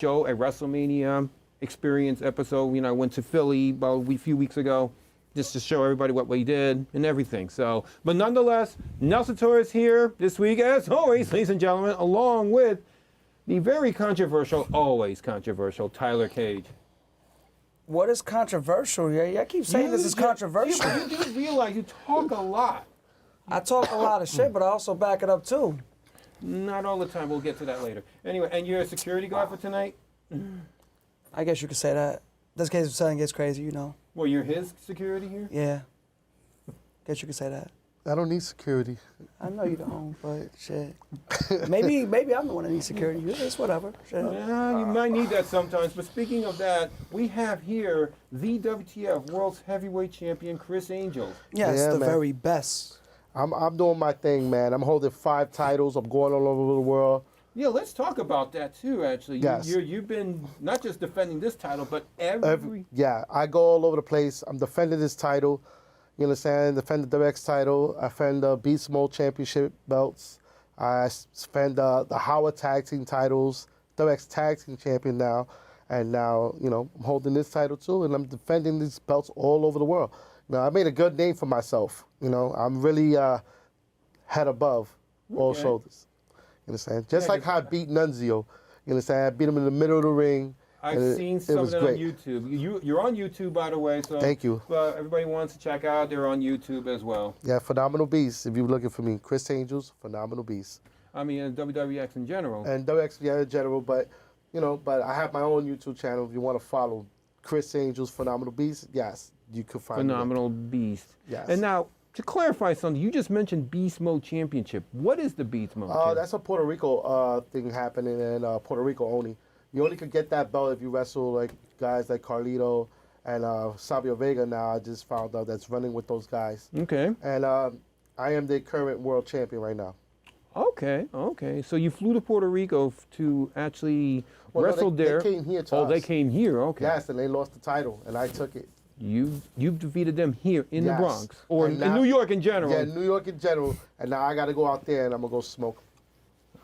show, a WrestleMania experience episode. I went to Philly about a few weeks ago just to show everybody what we did and everything. So, but nonetheless, Nelson Torres here this week, as always, ladies and gentlemen, along with the very controversial, always controversial, Tyler Cage. What is controversial? Yeah, I keep saying this is controversial. You do realize you talk a lot. I talk a lot of shit, but I also back it up too. Not all the time. We'll get to that later. Anyway, and you're a security guard for tonight? I guess you could say that. This case if something gets crazy, you know. Well, you're his security here? Yeah. Guess you could say that. I don't need security. I know you don't, but shit. Maybe I'm the one that needs security. It's whatever. Shit. Yeah, you might need that sometimes. But speaking of that, we have here the WTF World's Heavyweight Champion, Chris Angel. Yes, Yeah, the man. very best. I'm doing my thing, man. I'm holding 5 titles. I'm going all over the world. Yeah, let's talk about that too, actually. Yes. You've been not just defending this title, but Yeah, I go all over the place. I'm defending this title. You understand? Defend the WX title. I defend the Beast Mode Championship belts. I defend the Howard Tag Team titles. WX Tag Team Champion now. And now, I'm holding this title too, and I'm defending these belts all over the world. Now, I made a good name for myself. I'm really head above all shoulders. You understand? Just like how I beat Nunzio. You understand? I beat him in the middle of the ring. I've seen some of them on great. YouTube. You're on YouTube, by the way. So Thank you. Everybody wants to check out. They're on YouTube as well. Yeah, Phenomenal Beast. If you're looking for me, Chris Angels, Phenomenal Beast. I mean, WWX in general. And WX, yeah, in general, but I have my own YouTube channel. If you want to follow Chris Angels, Phenomenal Beast, yes, you can find Phenomenal Beast. Yes. And now, to clarify something, you just mentioned Beast Mode Championship. What is the Beast Mode Championship? That's a Puerto Rico thing happening in Puerto Rico only. You only could get that belt if you wrestle like guys like Carlito and Savio Vega. Now I just found out that's running with those guys. Okay. And I am the current world champion right now. Okay. So you flew to Puerto Rico to actually wrestle they there. came here to Oh, us. they came here. Okay. Yes, and they lost the title, and I took it. You've defeated them here in the Yes. Bronx or And in now- New York in general. Yeah, New York in general. And now I got to go out there and I'm gonna go smoke.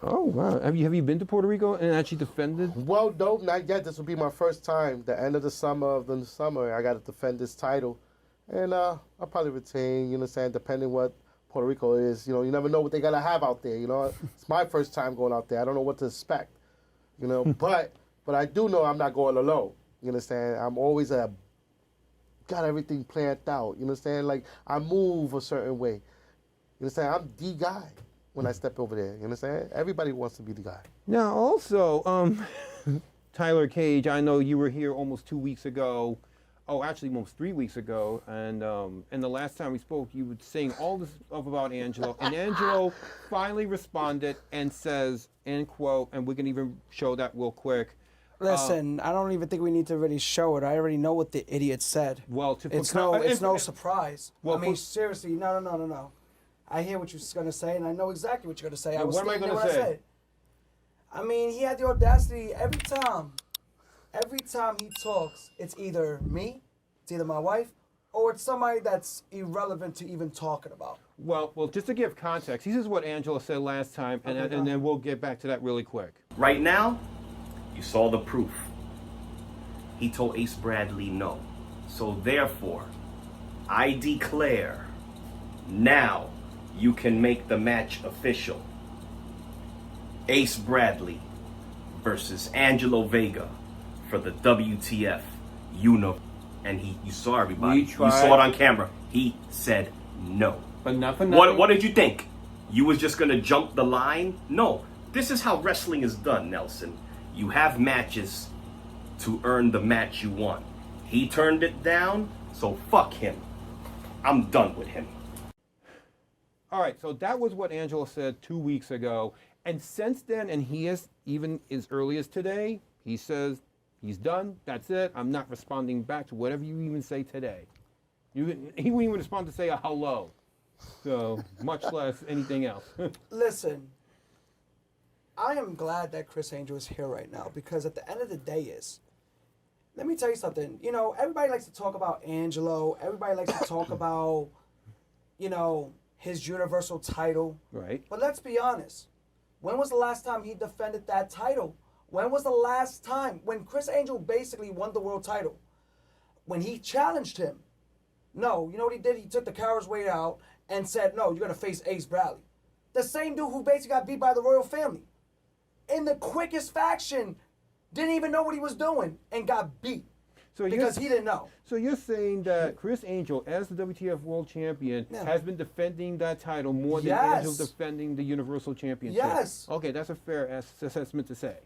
Oh wow. Have you been to Puerto Rico and actually defended? Well, no, not yet. This will be my first time. The end of the summer, I got to defend this title, and I'll probably retain. You understand? Depending what Puerto Rico is, you never know what they gotta have out there. It's my first time going out there. I don't know what to expect. But I do know I'm not going alone. You understand? I'm always got everything planned out. You understand? Like I move a certain way. You understand? I'm the guy when I step over there. You understand? Everybody wants to be the guy. Now, also, Tyler Cage, I know you were here almost 2 weeks ago. Oh, actually, almost 3 weeks ago. And the last time we spoke, you were saying all this stuff about Angelo. And Angelo finally responded and says, end quote, and we can even show that real quick. Listen, I don't even think we need to really show it. I already know what the idiot said. Well, it's no surprise. Well, I mean, seriously, no. I hear what you're going to say, and I know exactly what you're going to say. Yeah, I was what am I standing gonna there when I say? said it. I mean, he had the audacity every time he talks, it's either me, it's either my wife, or it's somebody that's irrelevant to even talking about. Well, just to give context, this is what Angelo said last time, and then we'll get back to that really quick. Right now, you saw the proof. He told Ace Bradley no. So therefore, I declare, now you can make the match official. Ace Bradley versus Angelo Vega for the WTF Universe. And you saw everybody. You saw it on camera. He said no. But not for nothing. What did you think? You was just gonna jump the line? No. This is how wrestling is done, Nelson. You have matches to earn the match you want. He turned it down, so fuck him. I'm done with him. All right, so that was what Angelo said 2 weeks ago. And since then, and he has, even as early as today, he says he's done, that's it. I'm not responding back to whatever you even say today. He wouldn't even respond to say a hello. So, much less anything else. Listen, I am glad that Chris Angel is here right now because at the end of the day let me tell you something. Everybody likes to talk about Angelo. Everybody likes to talk about, his universal title. Right. But let's be honest. When was the last time he defended that title? When was the last time when Chris Angel basically won the world title? When he challenged him, no, you know what he did? He took the coward's way out and said, no, you're going to face Ace Bradley. The same dude who basically got beat by the royal family. In the quickest faction, didn't even know what he was doing and got beat So because he didn't know. So you're saying that Chris Angel, as the WTF World Champion, Yeah. has been defending that title more than Yes. Angel defending the Universal Championship? Yes. Okay, that's a fair assessment to say.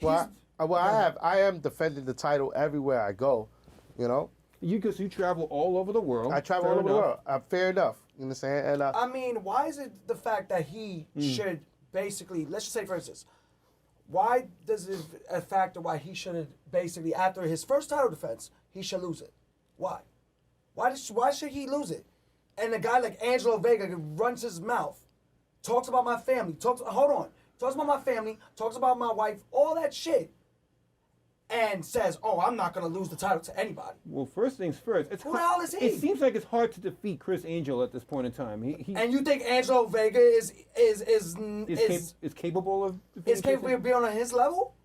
Well, I am defending the title everywhere I go. You know, You travel all over the world. I travel fair all over the enough. world. Fair enough. You understand? And I mean, why is it the fact that he should basically, let's just say for instance, why does it a factor why he shouldn't basically, after his first title defense, he should lose it? Why? Why should he lose it? And a guy like Angelo Vega runs his mouth, talks about my family, talks about my family, talks about my wife, all that shit, and says, oh, I'm not going to lose the title to anybody. Well, first things first. It's Who the hell is he? It seems like it's hard to defeat Chris Angel at this point in time. He And you think Angelo Vega is capable of defeating is capable Chris of being on his level?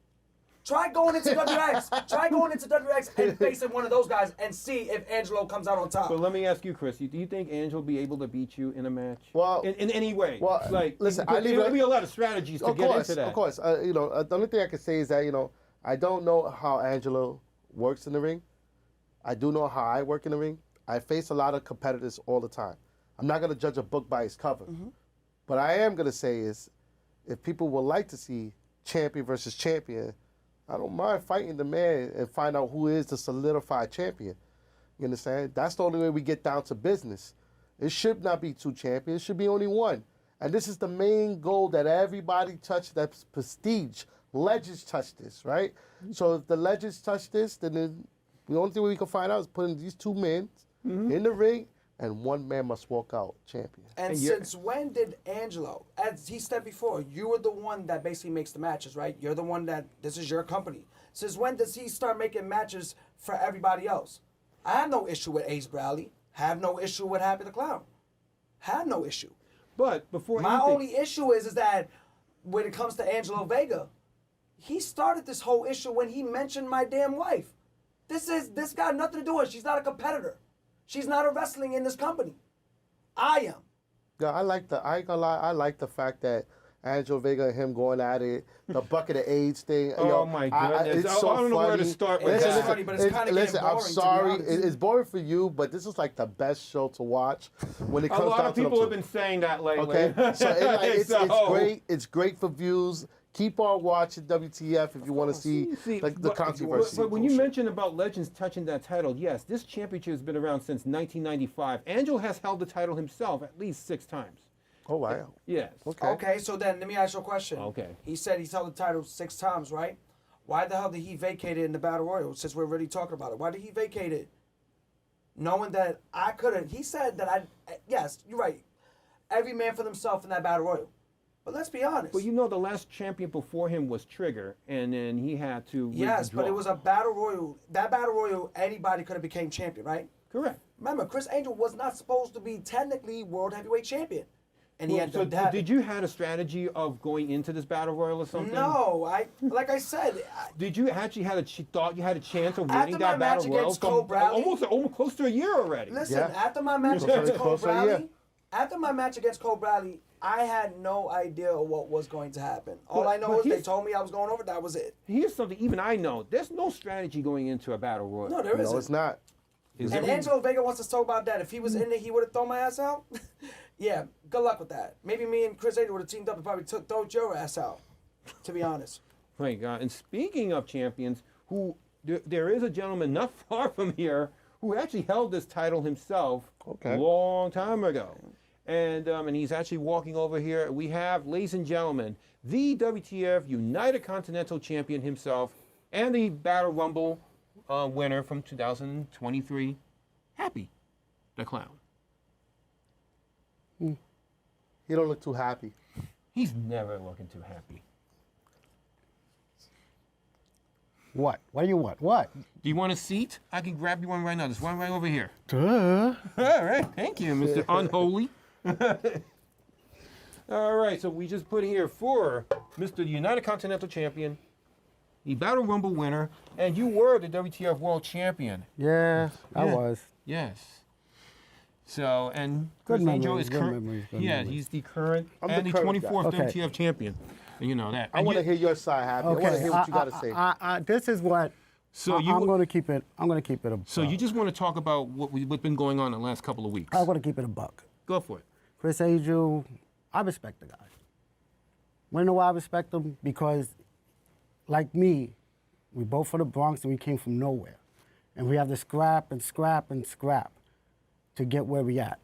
Try going into WX. Try going into WX and facing one of those guys and see if Angelo comes out on top. But let me ask you, Chris. Do you think Angel will be able to beat you in a match? Well- in any way? well, like, listen, because there'll be a lot of strategies to get into that. Of course. You know, the only thing I can say is that, you know, I don't know how Angelo works in the ring. I do know how I work in the ring. I face a lot of competitors all the time. I'm not going to judge a book by its cover. But I am going to say is, if people would like to see champion versus champion, I don't mind fighting the man and find out who is the solidified champion. You understand? That's the only way we get down to business. It should not be two champions. It should be only one. And this is the main goal that everybody touched, that's prestige. Legends touch this, right? So if the legends touch this, then the only thing we can find out is putting these two men in the ring, and one man must walk out champion. And since when did Angelo, as he said before, you were the one that basically makes the matches, right? You're the one this is your company. Since when does he start making matches for everybody else? I have no issue with Ace Bradley. Have no issue with Happy the Clown. Have no issue. But before My anything, only issue is that when it comes to Angelo Vega, he started this whole issue when he mentioned my damn wife. This got nothing to do with it. She's not a competitor. She's not a wrestling in this company. I am. Yeah, I ain't gonna lie, I like the fact that Angelo Vega and him going at it, the bucket of AIDS thing. Oh, my goodness. It's so I don't know where to funny. start with It's that. funny, but it's kinda getting listen, I'm boring, to be sorry. honest. It's boring for you, but this is like the best show to watch when it A comes lot down of to people have the been saying that lately. Okay, so it's So- great. It's great for views. Keep on watching WTF if you want to see the controversy. But when you mentioned about Legends touching that title, yes, this championship has been around since 1995. Angel has held the title himself at least 6 times. Oh wow. Yes. Okay, so then let me ask you a question. Okay. He said he's held the title 6 times, right? Why the hell did he vacate it in the Battle Royal, since we're already talking about it? Why did he vacate it? Knowing that I couldn't. He said that yes, you're right. Every man for themselves in that Battle Royal. But let's be honest. But you know, the last champion before him was Trigger, and then he had to yes, but withdraw. it was a Battle Royal. That Battle Royal, anybody could have became champion, right? Correct. Remember, Chris Angel was not supposed to be technically World Heavyweight Champion. And he Well, ended so up having. did you had a strategy of going into this battle royal or something? No, like I said, Did you actually thought you had a chance of After winning my that match battle royal against Cole Bradley- almost close to a year already? listen, Yeah. after my match Close against to- Cole close to a year. Bradley, after my match against Cole Bradley, I had no idea what was going to happen. All But- I know but is they here's- told me I was going over. That was it. Here's something even I know. There's no strategy going into a battle royal. No, there No, isn't. it's not. Is And it? Angelo Vega wants to talk about that. If he was in there, he would have thrown my ass out. Yeah, good luck with that. Maybe me and Chris Angel would have teamed up and probably throw your ass out. To be honest. My God. And speaking of champions, there is a gentleman not far from here who actually held this title himself Okay. a long time ago. And he's actually walking over here. We have, ladies and gentlemen, the WTF United Continental Champion himself and the Battle Rumble winner from 2023, Happy the Clown. You don't look too happy. He's never looking too happy. What? What do you want? What? Do you want a seat? I can grab you one right now. There's one right over here. Duh. All right. Thank you, Mr. Unholy. All right. So we just put here for Mr. United Continental Champion, the Battle Rumble winner, and you were the WTF World Champion. Yeah, I Yeah. was. Yes. So, and Good Chris Angel memories, is good current. memories, good Yeah, memories. he's the current I'm and the the current 24th guy. Okay. WTF champion. And you know that. I And want to you- hear your side, Happy. I want to hear what you got to say. This is what. So I, you. I'm going to keep it. I'm going to keep it a. So you just want to talk about what's been going on the last couple of weeks? I'm going to keep it a buck. Go for it. Chris Angel, I respect the guy. Want to know why I respect him? Because, like me, we both from the Bronx and we came from nowhere, and we have to scrap and scrap and scrap to get where we at.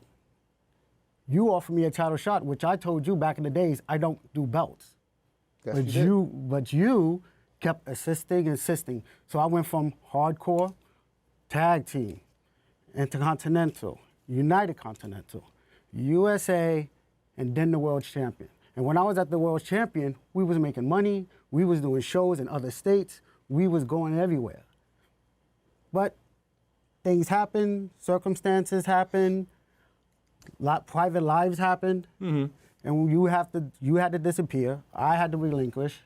You offered me a title shot, which I told you back in the days I don't do belts. Yes, But you you kept insisting. So I went from hardcore, tag team, intercontinental, United Continental, USA, and then the world champion. And when I was at the world champion, we was making money, we was doing shows in other states, we was going everywhere. But things happen, circumstances happen, private lives happened, and you had to disappear. I had to relinquish,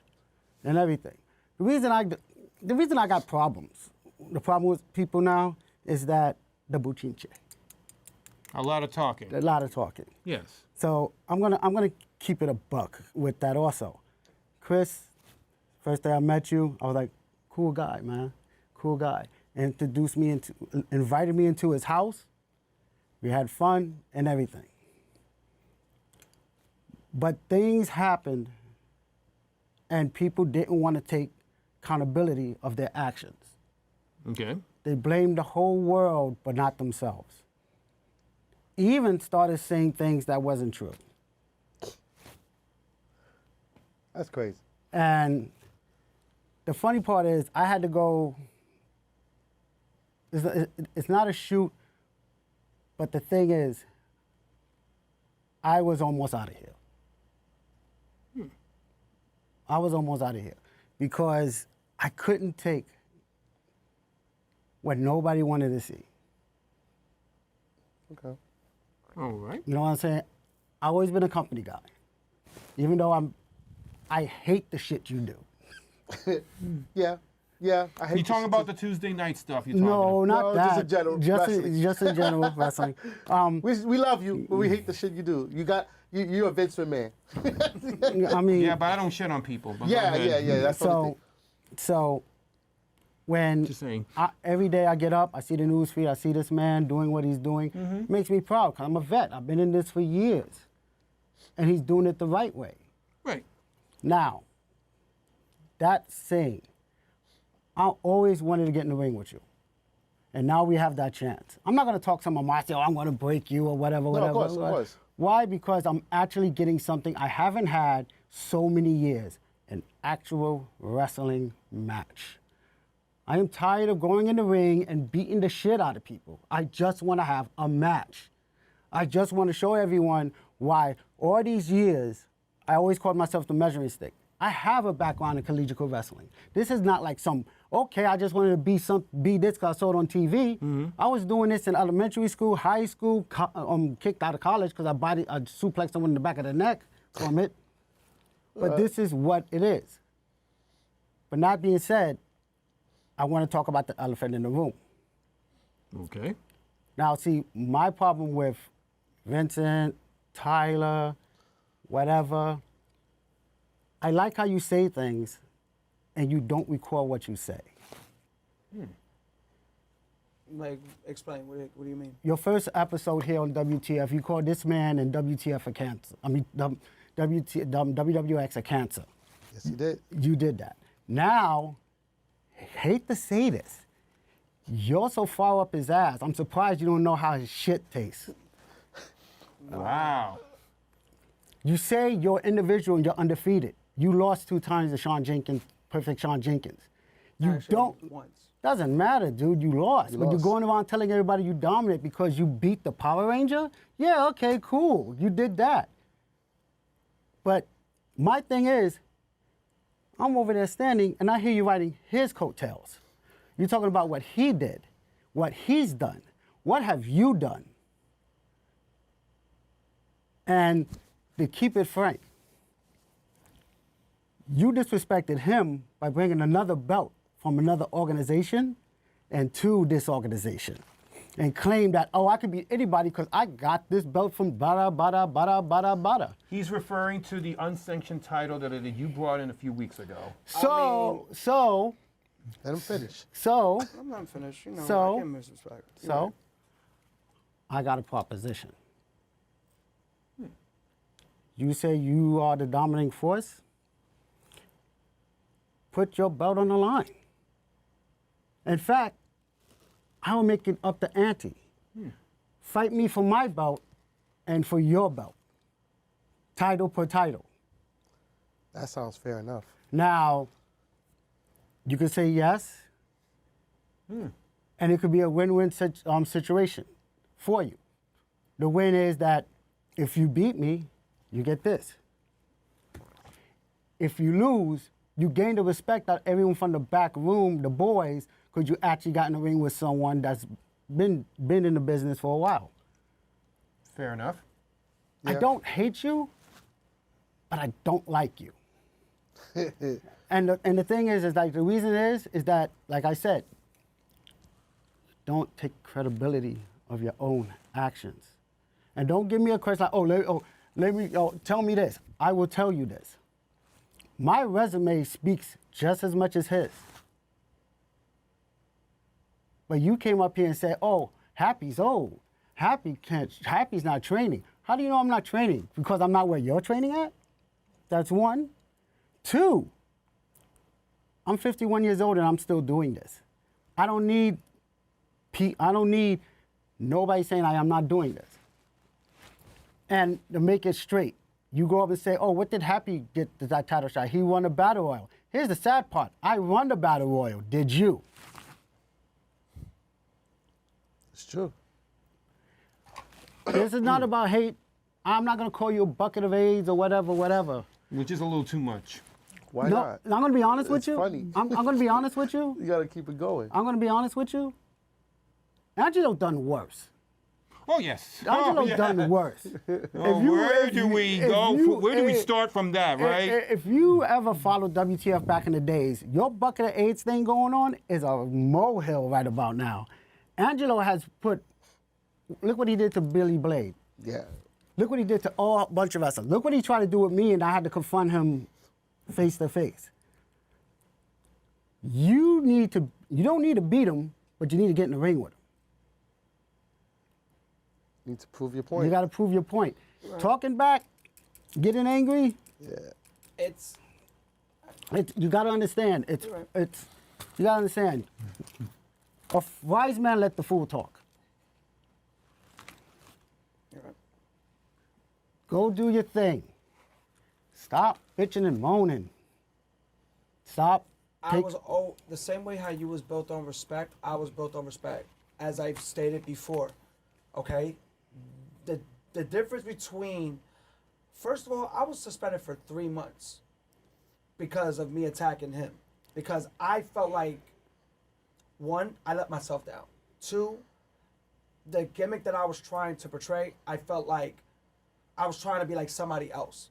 and everything. The reason I got problems, the problem with people now is that the buchinche, A lot of talking. a lot of talking. Yes. So I'm gonna keep it a buck with that also. Chris, first day I met you, I was like, cool guy, man, cool guy. Invited me into his house. We had fun and everything. But things happened and people didn't want to take accountability of their actions. Okay. They blamed the whole world, but not themselves. Even started saying things that wasn't true. That's crazy. And the funny part is, I had to go. It's not a shoot, but the thing is, I was almost out of here. I was almost out of here because I couldn't take what nobody wanted to see. Okay. All right. You know what I'm saying? I've always been a company guy, even though I hate the shit you do. Yeah. Yeah. I hate You to- talking about the Tuesday night stuff? You're talking No, not No, that. just in general wrestling. Just in general wrestling. We love you, but we hate the shit you do. You're a Vince McMahon. I mean, Yeah, but I don't shit on people. But go Yeah, ahead. yeah. That's the only so when Just saying. every day I get up, I see the news feed, I see this man doing what he's doing. It makes me proud because I'm a vet. I've been in this for years, and he's doing it the right way. Right. Now, that saying, I always wanted to get in the ring with you. And now we have that chance. I'm not going to talk some of my say, oh, I'm going to break you or whatever, whatever. of course. Why? Because I'm actually getting something I haven't had so many years, an actual wrestling match. I am tired of going in the ring and beating the shit out of people. I just want to have a match. I just want to show everyone why all these years, I always called myself the measuring stick. I have a background in collegiate wrestling. This is not like I just wanted to be this because I saw it on TV. I was doing this in elementary school, high school, kicked out of college because I suplexed someone in the back of the neck from it. But this is what it is. But that being said, I want to talk about the elephant in the room. Okay. Now, see, my problem with Vincent, Tyler, whatever, I like how you say things and you don't recall what you say. Like, explain. What do you mean? Your first episode here on WTF, you called this man and WTF a cancer. I mean, WWX a cancer. Yes, you did. You did that. Now, hate to say this, you're so far up his ass, I'm surprised you don't know how his shit tastes. Wow. You say you're individual and you're undefeated. You lost 2 times to Shawn Jenkins, perfect Shawn Jenkins. You Actually, don't. once. Doesn't matter, dude. You lost. But you're lost. going around telling everybody you dominate because you beat the Power Ranger? Yeah, okay, cool. You did that. But my thing is, I'm over there standing and I hear you writing his coattails. You're talking about what he did, what he's done. What have you done? And to keep it frank, You disrespected him by bringing another belt from another organization into this organization and claimed that, oh, I could beat anybody because I got this belt from bada, bada, bada, bada, bada. He's referring to the unsanctioned title that you brought in a few weeks ago. So, Let him finish. I'm not finished. You know, So- I can't misrespect. So, I got a proposition. You say you are the dominating force? Put your belt on the line. In fact, I will make it up the ante. Fight me for my belt and for your belt. Title per title. That sounds fair enough. Now, you could say yes, and it could be a win-win situation for you. The win is that if you beat me, you get this. If you lose, you gain the respect of everyone from the back room, the boys, because you actually got in the ring with someone that's been in the business for a while. Fair enough. I don't hate you, but I don't like you. And the thing is like the reason is that, like I said, don't take credibility of your own actions. And don't give me a question like, tell me this. I will tell you this. My resume speaks just as much as his. But you came up here and said, oh, Happy's old. Happy's not training. How do you know I'm not training? Because I'm not where you're training at? That's one. Two, I'm 51 years old and I'm still doing this. I don't need nobody saying I am not doing this. And to make it straight, you go up and say, oh, what did Happy get that title shot? He won a battle royal. Here's the sad part. I won the battle royal. Did you? It's true. This is not about hate. I'm not going to call you a bucket of AIDS or whatever. Which is a little too much. Why No, not? I'm going to be honest with It's you. funny. I'm going to be honest with you. You gotta keep it going. I'm going to be honest with you. Angelo done worse. Oh, yes. Angelo Oh, yeah. done worse. Oh, where do we start from that, right? If you ever followed WTF back in the days, your bucket of AIDS thing going on is a molehill right about now. Angelo has look what he did to Billy Blade. Yeah. Look what he did to a bunch of wrestlers. Look what he tried to do with me, and I had to confront him face to face. You don't need to beat him, but you need to get in the ring with him. Need to prove your point. You got to prove your point. Talking back, getting angry, Yeah. you got to understand. You got to understand. A wise man let the fool talk. You're right. Go do your thing. Stop bitching and moaning. Stop. The same way how you was built on respect, I was built on respect, as I've stated before. Okay? The difference between, first of all, I was suspended for 3 months because of me attacking him. Because I felt like, one, I let myself down. Two, the gimmick that I was trying to portray, I felt like I was trying to be like somebody else.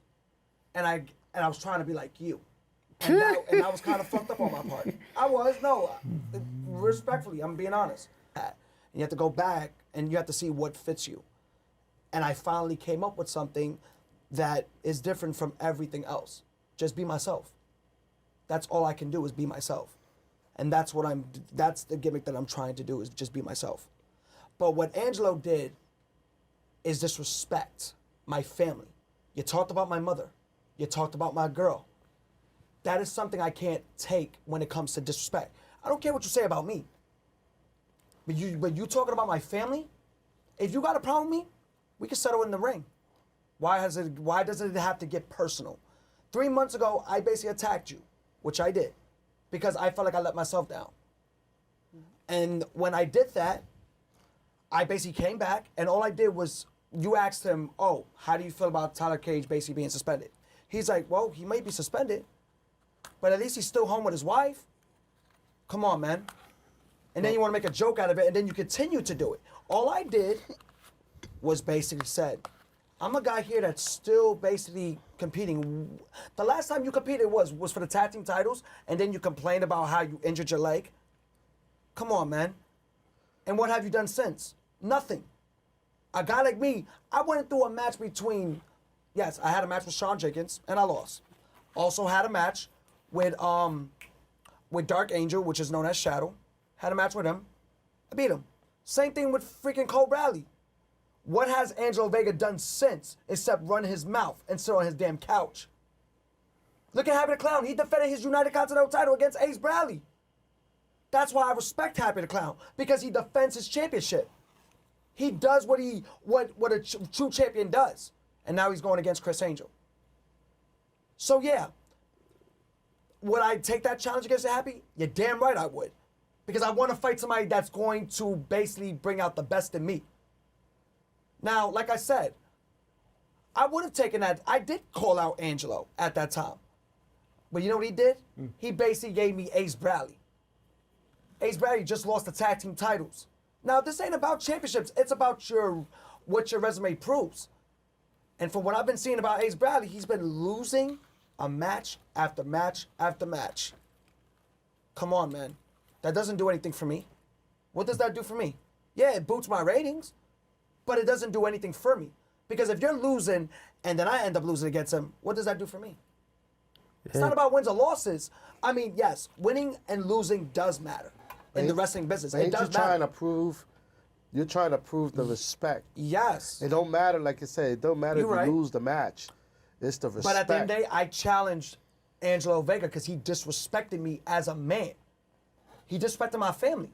And I was trying to be like you. And that was kind of fucked up on my part. Respectfully, I'm being honest. And you have to go back and you have to see what fits you. And I finally came up with something that is different from everything else. Just be myself. That's all I can do is be myself. And that's the gimmick that I'm trying to do is just be myself. But what Angelo did is disrespect my family. You talked about my mother. You talked about my girl. That is something I can't take when it comes to disrespect. I don't care what you say about me. But you talking about my family? If you got a problem with me, we can settle in the ring. Why does it have to get personal? 3 months ago, I basically attacked you, which I did, because I felt like I let myself down. And when I did that, I basically came back, and all I did was, you asked him, oh, how do you feel about Tyler Cage basically being suspended? He's like, well, he may be suspended, but at least he's still home with his wife. Come on, man. And then you want to make a joke out of it, and then you continue to do it. All I did was basically said, I'm a guy here that's still basically competing. The last time you competed was for the tag team titles, and then you complained about how you injured your leg. Come on, man. And what have you done since? Nothing. A guy like me, I went through a match between, yes, I had a match with Shawn Jenkins, and I lost. Also had a match with Dark Angel, which is known as Shadow. Had a match with him. I beat him. Same thing with freaking Cole Bradley. What has Angelo Vega done since except run his mouth and sit on his damn couch? Look at Happy the Clown. He defended his United Continental title against Ace Bradley. That's why I respect Happy the Clown, because he defends his championship. He does what a true champion does. And now he's going against Chris Angel. So yeah, would I take that challenge against Happy? You're damn right I would. Because I want to fight somebody that's going to basically bring out the best in me. Now, like I said, I would have taken that. I did call out Angelo at that time. But you know what he did? He basically gave me Ace Bradley. Ace Bradley just lost the tag team titles. Now, this ain't about championships. It's about what your resume proves. And from what I've been seeing about Ace Bradley, he's been losing a match after match after match. Come on, man. That doesn't do anything for me. What does that do for me? Yeah, it boosts my ratings, but it doesn't do anything for me. Because if you're losing and then I end up losing against him, what does that do for me? It's not about wins or losses. I mean, yes, winning and losing does matter in the wrestling business. It does matter. You're trying to prove the respect. Yes. It don't matter, like you said, it don't matter You're if right. you lose the match. It's the respect. But at the end of the day, I challenged Angelo Vega because he disrespected me as a man. He disrespected my family.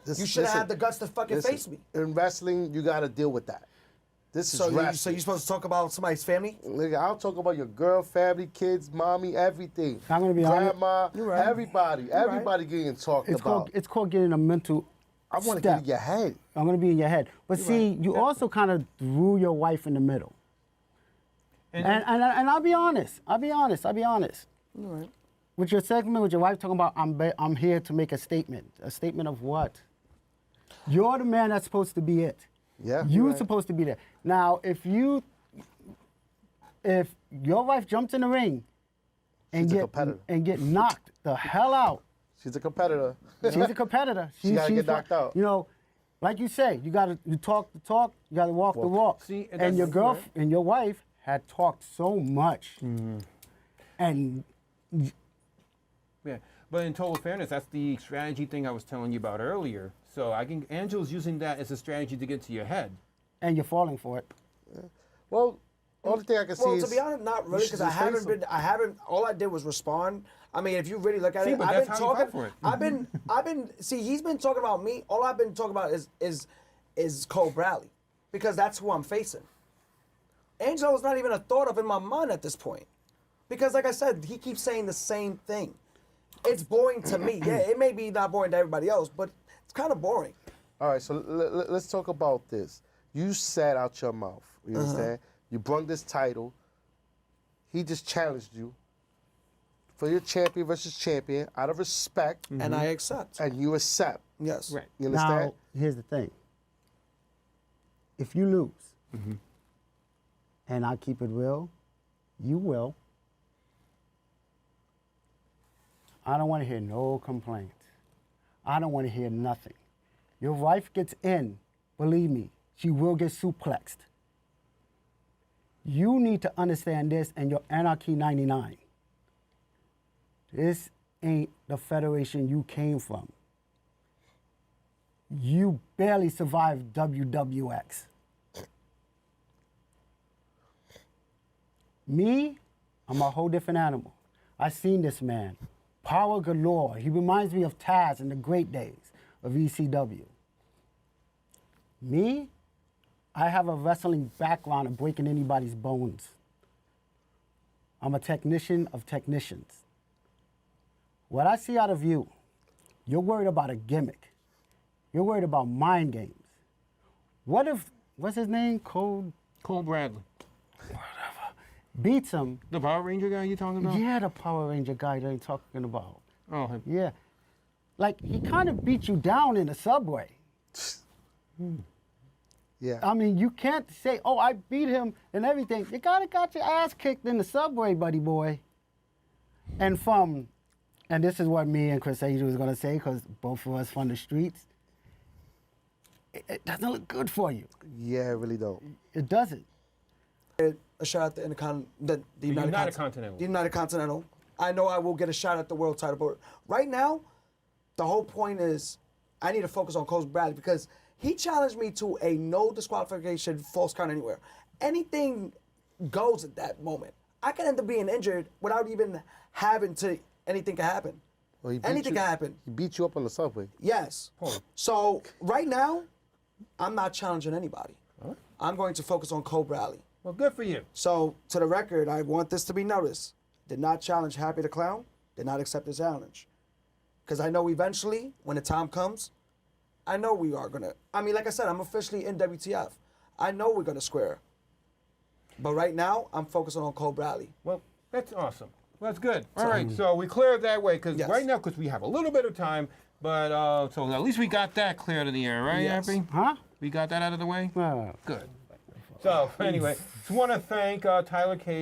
You should have had the guts to fucking face me. In wrestling, you got to deal with that. This is wrestling. So you're supposed to talk about somebody's family? Nigga, I'll talk about your girl, family, kids, mommy, everything. I'm gonna be honest. Grandma, You're right. everybody. Everybody getting talked about. It's called getting a mental I want to step. get in your head. I'm gonna be in your head. But see, you also kind of threw your wife in the middle. And I'll be honest. I'll be honest. All right. With your segment with your wife talking about I'm here to make a statement. A statement of what? You're the man that's supposed to be it. Yeah, You're right. supposed to be there. Now, if your wife jumps in the ring She's a competitor. and get knocked the hell out, She's a competitor. she's a competitor. She gotta get knocked out. You know, like you say, you talk the talk, you gotta walk the walk. See, and and your that's- girl and your wife had talked so much, and Yeah, but in total fairness, that's the strategy thing I was telling you about earlier. So Angelo's using that as a strategy to get to your head. you're falling for it. Well, only thing I can see Well, is... to be honest, not really, you should because just face I haven't, all I did was respond. I mean, if you really look at See, it, but I've that's been how you talking, fight for it. I've been, see, he's been talking about me. All I've been talking about is Cole Bradley, because that's who I'm facing. Angelo is not even a thought of in my mind at this point. Because like I said, he keeps saying the same thing. It's boring to me. Yeah, it may be not boring to everybody else, but it's kind of boring. All right, so let's talk about this. You said out your mouth, you understand? You brung this title. He just challenged you for your champion versus champion out of respect, And I accept. and you accept. Yes. Right. You understand? Now, here's the thing. If you lose, and I keep it real, you will. I don't want to hear no complaints. I don't want to hear nothing. Your wife gets in, believe me, she will get suplexed. You need to understand this and your Anarchy 99. This ain't the federation you came from. You barely survived WWX. Me, I'm a whole different animal. I seen this man. Power galore. He reminds me of Taz in the great days of ECW. Me, I have a wrestling background of breaking anybody's bones. I'm a technician of technicians. What I see out of you, you're worried about a gimmick. You're worried about mind games. What if, what's his name? Cole Bradley. beats him. The Power Ranger guy you talking about? Yeah, the Power Ranger guy that I'm talking about. Oh, him. Yeah. Like, he kind of beat you down in the subway. Yeah. I mean, you can't say, "Oh, I beat him" and everything. You gotta got your ass kicked in the subway, buddy boy. And this is what me and Chris Angel was gonna say, because both of us from the streets. It doesn't look good for you. Yeah, I really don't. It doesn't. A shot at the United Continental. The United Continental. I know I will get a shot at the world title, but right now, the whole point is I need to focus on Coach Bradley because he challenged me to a no disqualification, false count anywhere. Anything goes at that moment. I could end up being injured without even having to. Anything can happen. Well, he beat Anything you- can happen. He beat you up on the subway. Yes. So right now, I'm not challenging anybody. I'm going to focus on Cole Bradley. Well, good for you. So to the record, I want this to be noticed. Did not challenge Happy the Clown. Did not accept the challenge. Because I know eventually, when the time comes, I know we are gonna. I mean, like I said, I'm officially in WTF. I know we're gonna square. But right now, I'm focusing on Cole Bradley. Well, that's awesome. Well, that's good. All right, so we clear it that way because Yes. right now, because we have a little bit of time, but so at least we got that cleared of the air, right, Yes. Happy? Huh? We got that out of the way? Uh, Good. So anyway, just want to thank Tyler Cage.